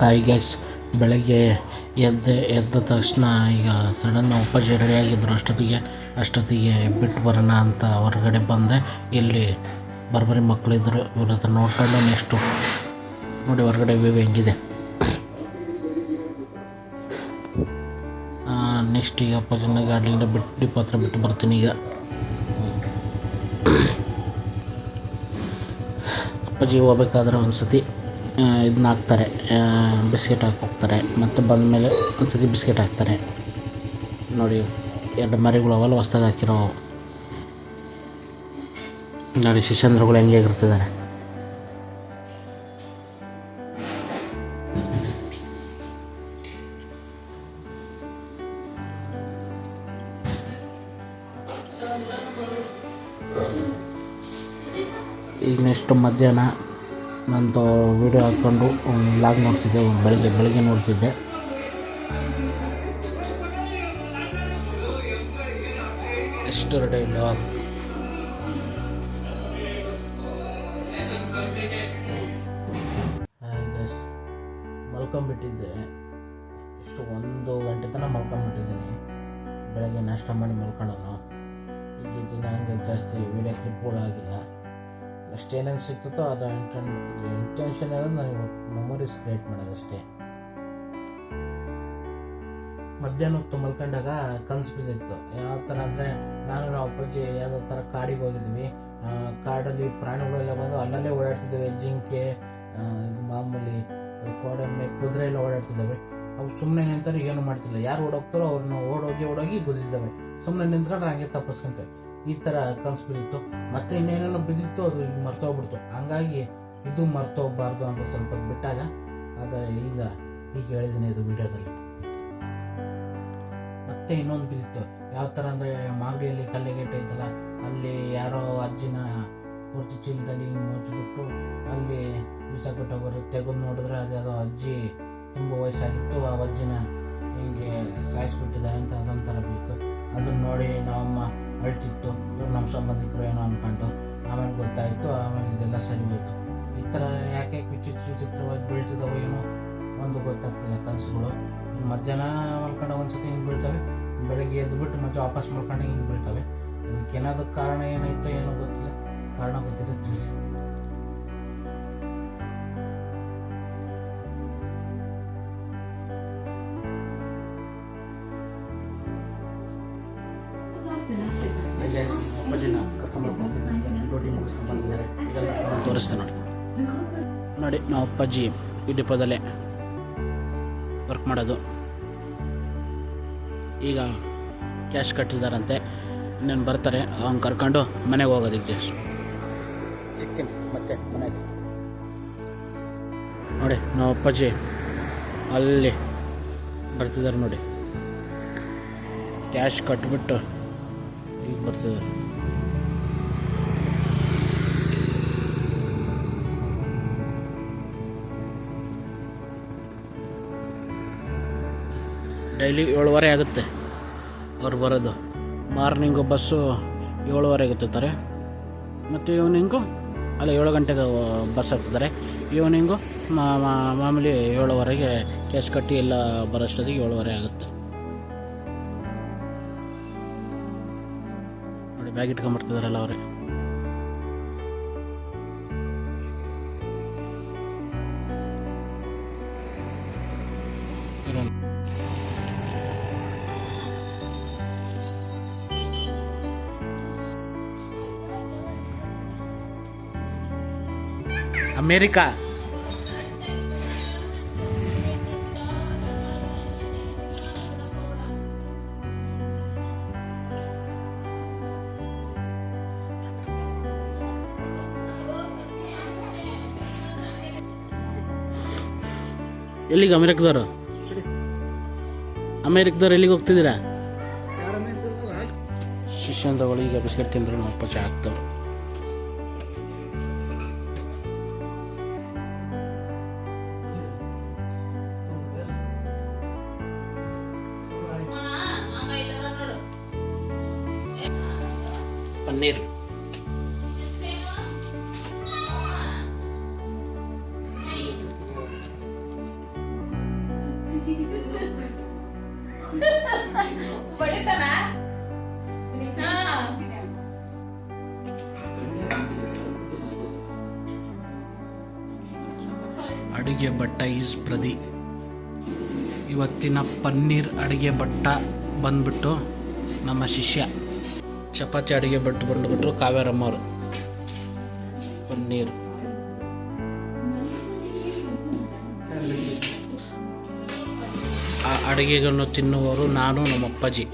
Hi guys, ಬೆಳಗ್ಗೆ ಎದ್ದ ತಕ್ಷಣ ಈಗ ಸಡನ್ ಅಪ್ಪಾಜಿ ರೆಡಿಯಾಗಿದ್ದರು. ಅಷ್ಟೊತ್ತಿಗೆ ಬಿಟ್ಟು ಬರೋಣ ಅಂತ ಹೊರಗಡೆ ಬಂದೆ. ಇಲ್ಲಿ ಬರ್ಬರಿ ಮಕ್ಕಳಿದ್ರು. ಇವ್ರ ಹತ್ರ ನೋಡ್ಕೊಂಡು ನೆಕ್ಸ್ಟು ನೋಡಿ ಹೊರಗಡೆ ವ್ಯೂ ಹೆಂಗಿದೆ. ನೆಕ್ಸ್ಟ್ ಈಗ ಅಪ್ಪಾಜಿನ ಗಾಡಿಯಿಂದ ಡಿಪೋ ಹತ್ರ ಬಿಟ್ಟು ಬರ್ತೀನಿ. ಈಗ ಅಪ್ಪಾಜಿ ಹೋಗ್ಬೇಕಾದ್ರೆ ಒಂದು ಸತಿ ಇದನ್ನ ಹಾಕ್ತಾರೆ, ಬಿಸ್ಕೆಟ್ ಹಾಕಿ ಹೋಗ್ತಾರೆ. ಮತ್ತು ಬಂದಮೇಲೆ ಒಂದು ಸತಿ ಬಿಸ್ಕೆಟ್ ಹಾಕ್ತಾರೆ. ನೋಡಿ 2 ಮರಿಗಳು ಅವೆಲ್ಲ ಹೊಸ್ದಾಗಿ ಹಾಕಿರೋ ನೋಡಿ ಶಿಷ್ಯಂದ್ರಗಳು ಹೆಂಗೆ ಆಗಿರ್ತಿದ್ದಾರೆ. ಈಗ ನೆಕ್ಸ್ಟ್ ಮಧ್ಯಾಹ್ನ ನಂದು ವೀಡಿಯೋ ಹಾಕ್ಕೊಂಡು ವ್ಲಾಗ್ ನೋಡ್ತಿದ್ದೆ. ಬೆಳಗ್ಗೆ ನೋಡ್ತಿದ್ದೆ. Yesterday vlog. ಮಲ್ಕೊಂಡ್ಬಿಟ್ಟಿದ್ದೆ. ಇಷ್ಟು 1 ಗಂಟೆ ತನಕ ಮಲ್ಕೊಂಡ್ಬಿಟ್ಟಿದ್ದೀನಿ. ಬೆಳಗ್ಗೆ ನಾಷ್ಟ ಮಾಡಿ ಮಲ್ಕೊಳ್ಳೋನು. ಈಗ ದಿನ ಹಂಗೆ ಜಾಸ್ತಿ ವೀಡಿಯೋ ಕ್ಲಿಪ್ಗಳು ಆಗಿಲ್ಲ. ಅಷ್ಟೇನೇನು ಸಿಗ್ತದೋ ಅದು ಇಂಟೆನ್ಷನ್ ಇರೋದು ನನಗೆ ಮೆಮೊರೀಸ್ ಕ್ರಿಯೇಟ್ ಮಾಡೋದಷ್ಟೇ. ಮಧ್ಯಾಹ್ನ ಹೊತ್ತು ಮಲ್ಕೊಂಡಾಗ ಕನಸು ಬಿದ್ದಿತ್ತು. ಯಾವ ಥರ ಅಂದರೆ ನಾನು ಅಪ್ಪಾಜಿ ಯಾವುದೋ ಥರ ಕಾಡಿಗೆ ಹೋಗಿದ್ವಿ. ಕಾಡಲ್ಲಿ ಪ್ರಾಣಿಗಳೆಲ್ಲ ಬಂದು ಅಲ್ಲಲ್ಲೇ ಓಡಾಡ್ತಿದ್ದಾವೆ. ಜಿಂಕೆ, ಮಾಮೂಲಿ ಕೋಡೆಮ್ಮೆ, ಕುದುರೆ ಎಲ್ಲ ಓಡಾಡ್ತಿದ್ದಾವೆ. ಅವು ಸುಮ್ಮನೆ ನಿಂತಾರೆ, ಏನು ಮಾಡ್ತಿಲ್ಲ. ಯಾರು ಓಡೋಗ್ತಾರೋ ಅವ್ರನ್ನ ಓಡೋಗಿ ಗುದ್ದಿದ್ದಾವೆ. ಸುಮ್ಮನೆ ನಿಂತ್ಕೊಂಡ್ರೆ ಹಂಗೆ ತಪ್ಪಿಸ್ಕೊಂತೇವೆ. ಈ ಥರ ಕನಸು ಬಿದ್ದಿತ್ತು. ಮತ್ತೆ ಇನ್ನೇನೇನೋ ಬಿದ್ದಿತ್ತು, ಅದು ಈಗ ಮರ್ತೋಗ್ಬಿಡ್ತು. ಹಂಗಾಗಿ ಇದು ಮರ್ತೋಗ್ಬಾರ್ದು ಅಂತ ಸ್ವಲ್ಪ ಬಿಟ್ಟಾಗ ಆದರೆ ಈಗ ಹೇಳಿದ್ದೀನಿ ಇದು ವಿಡಿಯೋದಲ್ಲಿ. ಮತ್ತೆ ಇನ್ನೊಂದು ಬಿದ್ದಿತ್ತು. ಯಾವ ಥರ ಅಂದರೆ ಮಾಗಡಿಯಲ್ಲಿ ಕಲ್ಲಿಗೆಟ್ಟೆ ಇದ್ದಲ್ಲ, ಅಲ್ಲಿ ಯಾರೋ ಅಜ್ಜಿನ ಪೂರ್ತಿ ಚೀಲದಲ್ಲಿ ಮುಚ್ಚಿಬಿಟ್ಟು ಅಲ್ಲಿ ಬಿಸಾಕ್ಬಿಟ್ಟು ಹೋಗೋರು. ತೆಗೆದು ನೋಡಿದ್ರೆ ಅದ್ಯಾವುದೋ ಅಜ್ಜಿ ತುಂಬ ವಯಸ್ಸಾಗಿತ್ತು. ಆ ಅಜ್ಜಿನ ಹಿಂಗೆ ಸಾಯಿಸ್ಬಿಟ್ಟಿದ್ದಾರೆ ಅಂತ ಅದೊಂಥರ ಬಿತ್ತು. ಅದನ್ನು ನೋಡಿ ನಮ್ಮಮ್ಮ ಅಳ್ತಿತ್ತು. ಇವ್ರು ನಮ್ಮ ಸಂಬಂಧಿಕರು ಏನೋ ಅಂದ್ಕೊಂಡು. ಆಮೇಲೆ ಗೊತ್ತಾಯಿತು. ಆಮೇಲೆ ಇದೆಲ್ಲ ಸರಿ ಹೋಯಿತು. ಈ ಥರ ಯಾಕೆ ವಿಚಿತ್ರವಾಗಿ ಬೀಳ್ತಿದ್ದಾವೆ ಏನೋ ಒಂದು ಗೊತ್ತಾಗ್ತಿಲ್ಲ ಕನಸುಗಳು. ಮಧ್ಯಾಹ್ನ ಮಲ್ಕೊಂಡು ಒಂದ್ಸತಿ ಹಿಂಗೆ ಬೀಳ್ತವೆ, ಬೆಳಗ್ಗೆ ಎದ್ದುಬಿಟ್ಟು ಮತ್ತೆ ವಾಪಸ್ ಮಲ್ಕೊಂಡು ಹಿಂಗೆ ಬೀಳ್ತವೆ. ಇದಕ್ಕೆ ಏನಾದರೂ ಕಾರಣ ಏನಾಯ್ತೋ ಏನೋ ಗೊತ್ತಿಲ್ಲ. ಕಾರಣ ಗೊತ್ತಿದೆ ತಿಳಿಸಿ. ಅಪ್ಪಾಜಿನ ಡ್ಯೂಟಿ ಮುಗಿಸ್ಕೊಂಡು ಬಂದಿದ್ದಾರೆ. ಇದೆಲ್ಲ ತೋರಿಸ್ತೆ ನೋಡಿ. ನಾವು ಅಪ್ಪಾಜಿ ಈ ಡಿಪೋದಲ್ಲೇ ವರ್ಕ್ ಮಾಡೋದು. ಈಗ ಕ್ಯಾಶ್ ಕಟ್ಟಿದಾರಂತೆ. ಇನ್ನೇನು ಬರ್ತಾರೆ, ಅವ್ನು ಕರ್ಕೊಂಡು ಮನೆಗೆ ಹೋಗೋದಿಕ್ಕೆ ಸಿಗ್ತೀನಿ ಮತ್ತೆ ಮನೆಗೆ. ನೋಡಿ ನಾವು ಅಪ್ಪಾಜಿ ಅಲ್ಲಿ ಬರ್ತಿದ್ದಾರೆ ನೋಡಿ. ಕ್ಯಾಶ್ ಕಟ್ಬಿಟ್ಟು ಈಗ ಬರ್ತಿದ್ದಾರೆ. ಡೈಲಿ 7:15 ಆಗುತ್ತೆ ಅವ್ರು ಬರೋದು. Morning bus 7:15 ಎತ್ತುತ್ತಾರೆ. ಮತ್ತು ಈವ್ನಿಂಗು 7 ಗಂಟೆಗೆ ಬಸ್ ಹತ್ತಿದ್ದಾರೆ. ಈವ್ನಿಂಗು ಮಾಮೂಲಿ 7:15ಗೆ ಕ್ಯಾಶ್ ಕಟ್ಟಿ ಎಲ್ಲ ಬರೋಷ್ಟೊತ್ತಿಗೆ 7:15 ಆಗುತ್ತೆ. ನೋಡಿ ಬ್ಯಾಗ್ ಇಟ್ಕೊಂಬರ್ತಿದಾರಲ್ಲ ಅವರೇ. ಅಮೇರಿಕಾ ಎಲ್ಲಿಗೆ? ಅಮೇರಿಕದವ್ರು ಎಲ್ಲಿಗೆ ಹೋಗ್ತಿದ್ದೀರಾ? ಶಿಷ್ಯಂದ್ರಗಳು ಈಗ ಬಿಸ್ಕೆಟ್ ತಿಂದರು. ನಮ್ಮ ಅಪ್ಪ ಚಾ ಹಾಕ್ತವ್ರು. ಪನ್ನೀರ್. ಅಡುಗೆ ಭಟ್ಟ ಈಸ್ ಪ್ರದೀಪ್. ಇವತ್ತಿನ ಪನ್ನೀರ್ ಅಡುಗೆ ಭಟ್ಟ ಬಂದ್ಬಿಟ್ಟು ನಮ್ಮ ಶಿಷ್ಯ. ಚಪಾತಿ ಅಡುಗೆ ಭಟ್ಟು ಬಂದುಬಿಟ್ರು ಕಾವೇರಮ್ಮವರು. ಪನ್ನೀರ್ ಆ ಅಡುಗೆಗಳನ್ನು ತಿನ್ನುವವರು ನಾನು, ನಮ್ಮ ಅಪ್ಪಾಜಿ.